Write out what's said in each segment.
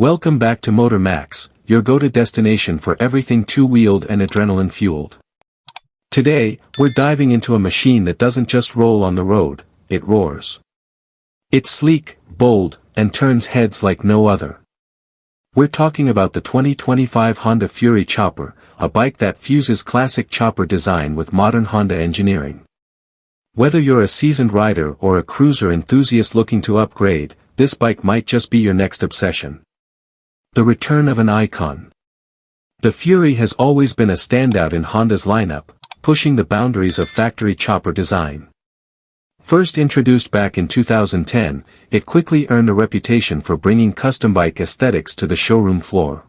Welcome back to Motor Max, your go-to destination for everything two-wheeled and adrenaline-fueled. Today, we're diving into a machine that doesn't just roll on the road, it roars. It's sleek, bold, and turns heads like no other. We're talking about the 2025 Honda Fury Chopper, a bike that fuses classic chopper design with modern Honda engineering. Whether you're a seasoned rider or a cruiser enthusiast looking to upgrade, this bike might just be your next obsession. The return of an icon. The Fury has always been a standout in Honda's lineup, pushing the boundaries of factory chopper design. First introduced back in 2010, it quickly earned a reputation for bringing custom bike aesthetics to the showroom floor.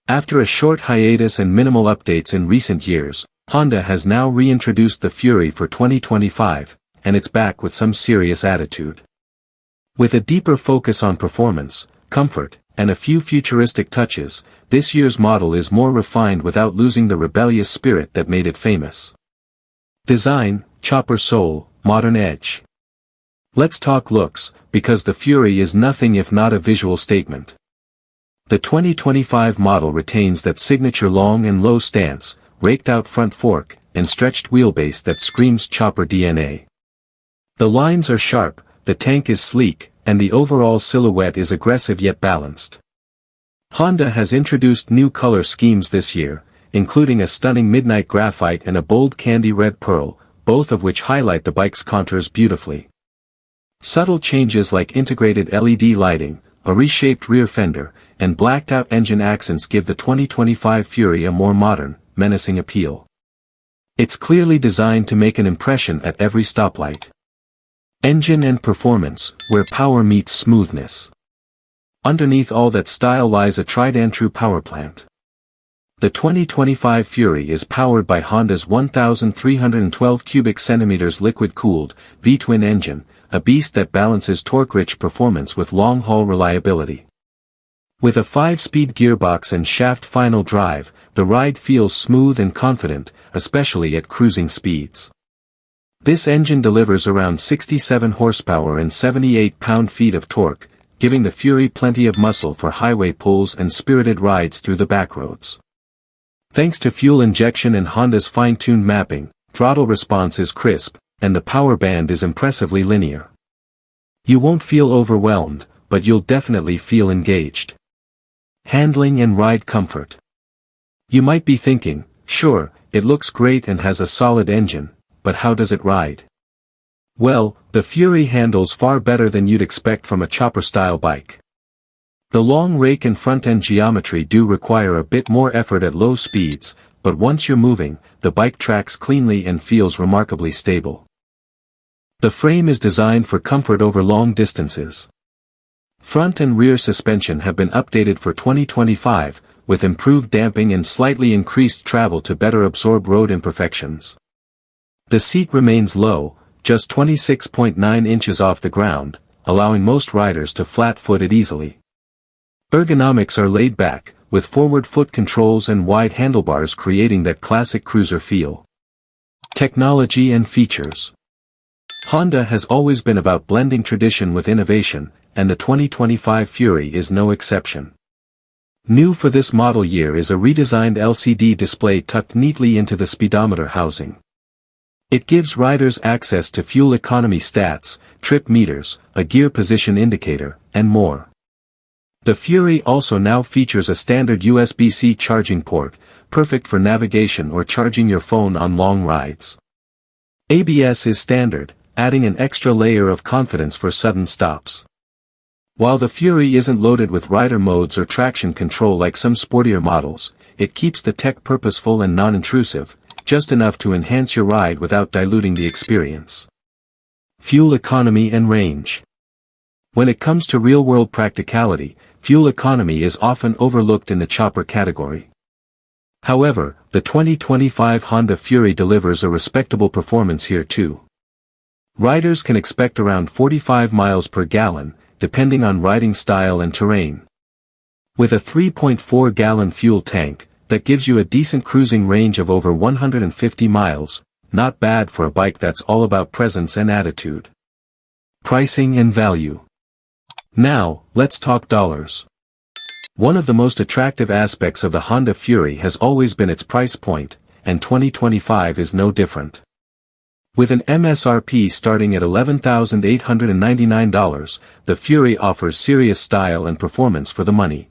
After a short hiatus and minimal updates in recent years, Honda has now reintroduced the Fury for 2025, and it's back with some serious attitude. With a deeper focus on performance, comfort, and a few futuristic touches, this year's model is more refined without losing the rebellious spirit that made it famous. Design, chopper soul, modern edge. Let's talk looks, because the Fury is nothing if not a visual statement. The 2025 model retains that signature long and low stance, raked-out front fork, and stretched wheelbase that screams chopper DNA. The lines are sharp, the tank is sleek, and the overall silhouette is aggressive yet balanced. Honda has introduced new color schemes this year, including a stunning midnight graphite and a bold candy red pearl, both of which highlight the bike's contours beautifully. Subtle changes like integrated LED lighting, a reshaped rear fender, and blacked-out engine accents give the 2025 Fury a more modern, menacing appeal. It's clearly designed to make an impression at every stoplight. Engine and performance, where power meets smoothness. Underneath all that style lies a tried-and-true power plant. The 2025 Fury is powered by Honda's 1,312 cubic centimeters liquid-cooled, V-twin engine, a beast that balances torque-rich performance with long-haul reliability. With a 5-speed gearbox and shaft final drive, the ride feels smooth and confident, especially at cruising speeds. This engine delivers around 67 horsepower and 78 pound-feet of torque, giving the Fury plenty of muscle for highway pulls and spirited rides through the backroads. Thanks to fuel injection and Honda's fine-tuned mapping, throttle response is crisp, and the power band is impressively linear. You won't feel overwhelmed, but you'll definitely feel engaged. Handling and ride comfort. You might be thinking, sure, it looks great and has a solid engine, but how does it ride? Well, the Fury handles far better than you'd expect from a chopper-style bike. The long rake and front-end geometry do require a bit more effort at low speeds, but once you're moving, the bike tracks cleanly and feels remarkably stable. The frame is designed for comfort over long distances. Front and rear suspension have been updated for 2025, with improved damping and slightly increased travel to better absorb road imperfections. The seat remains low, just 26.9 inches off the ground, allowing most riders to flat-foot it easily. Ergonomics are laid back, with forward foot controls and wide handlebars creating that classic cruiser feel. Technology and features. Honda has always been about blending tradition with innovation, and the 2025 Fury is no exception. New for this model year is a redesigned LCD display tucked neatly into the speedometer housing. It gives riders access to fuel economy stats, trip meters, a gear position indicator, and more. The Fury also now features a standard USB-C charging port, perfect for navigation or charging your phone on long rides. ABS is standard, adding an extra layer of confidence for sudden stops. While the Fury isn't loaded with rider modes or traction control like some sportier models, it keeps the tech purposeful and non-intrusive, just enough to enhance your ride without diluting the experience. Fuel economy and range. When it comes to real-world practicality, fuel economy is often overlooked in the chopper category. However, the 2025 Honda Fury delivers a respectable performance here too. Riders can expect around 45 miles per gallon, depending on riding style and terrain. With a 3.4-gallon fuel tank, that gives you a decent cruising range of over 150 miles, not bad for a bike that's all about presence and attitude. Pricing and value. Now, let's talk dollars. One of the most attractive aspects of the Honda Fury has always been its price point, and 2025 is no different. With an MSRP starting at $11,899, the Fury offers serious style and performance for the money.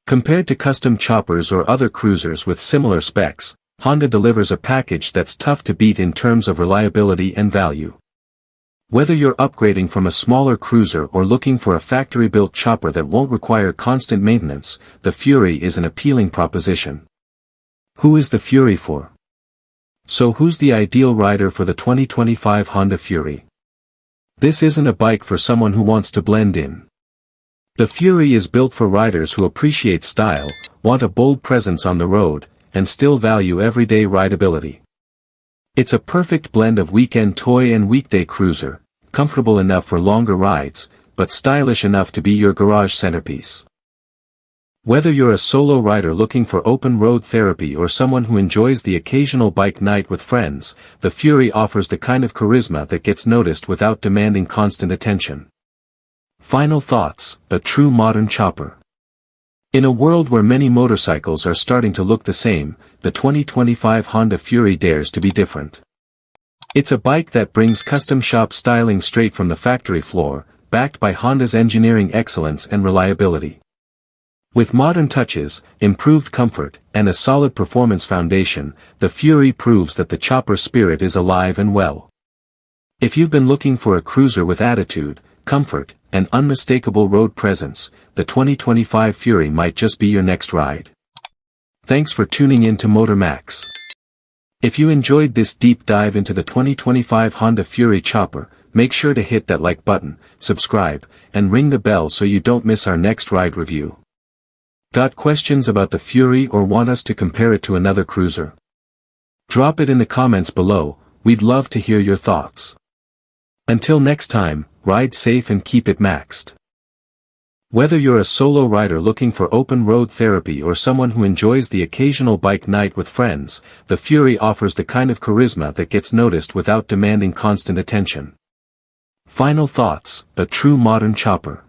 Compared to custom choppers or other cruisers with similar specs, Honda delivers a package that's tough to beat in terms of reliability and value. Whether you're upgrading from a smaller cruiser or looking for a factory-built chopper that won't require constant maintenance, the Fury is an appealing proposition. Who is the Fury for? So who's the ideal rider for the 2025 Honda Fury? This isn't a bike for someone who wants to blend in. The Fury is built for riders who appreciate style, want a bold presence on the road, and still value everyday rideability. It's a perfect blend of weekend toy and weekday cruiser, comfortable enough for longer rides, but stylish enough to be your garage centerpiece. Whether you're a solo rider looking for open road therapy or someone who enjoys the occasional bike night with friends, the Fury offers the kind of charisma that gets noticed without demanding constant attention. Final thoughts: a true modern chopper. In a world where many motorcycles are starting to look the same, the 2025 Honda Fury dares to be different. It's a bike that brings custom shop styling straight from the factory floor, backed by Honda's engineering excellence and reliability. With modern touches, improved comfort, and a solid performance foundation, the Fury proves that the chopper spirit is alive and well. If you've been looking for a cruiser with attitude, comfort, and unmistakable road presence, the 2025 Fury might just be your next ride. Thanks for tuning in to MotorMax. If you enjoyed this deep dive into the 2025 Honda Fury chopper, make sure to hit that like button, subscribe, and ring the bell so you don't miss our next ride review. Got questions about the Fury or want us to compare it to another cruiser? Drop it in the comments below, we'd love to hear your thoughts. Until next time, ride safe and keep it maxed. Whether you're a solo rider looking for open road therapy or someone who enjoys the occasional bike night with friends, the Fury offers the kind of charisma that gets noticed without demanding constant attention. Final thoughts: a true modern chopper.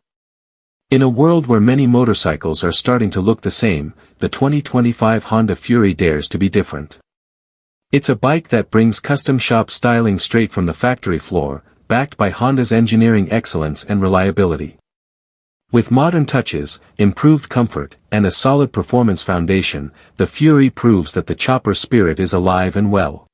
In a world where many motorcycles are starting to look the same, the 2025 Honda Fury dares to be different. It's a bike that brings custom shop styling straight from the factory floor, backed by Honda's engineering excellence and reliability. With modern touches, improved comfort, and a solid performance foundation, the Fury proves that the chopper spirit is alive and well.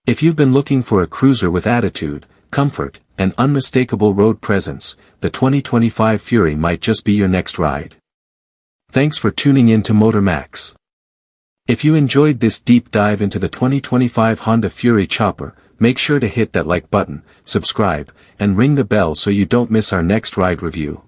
If you've been looking for a cruiser with attitude, comfort, and unmistakable road presence, the 2025 Fury might just be your next ride. Thanks for tuning in to MotorMax. If you enjoyed this deep dive into the 2025 Honda Fury chopper, make sure to hit that like button, subscribe, and ring the bell so you don't miss our next ride review.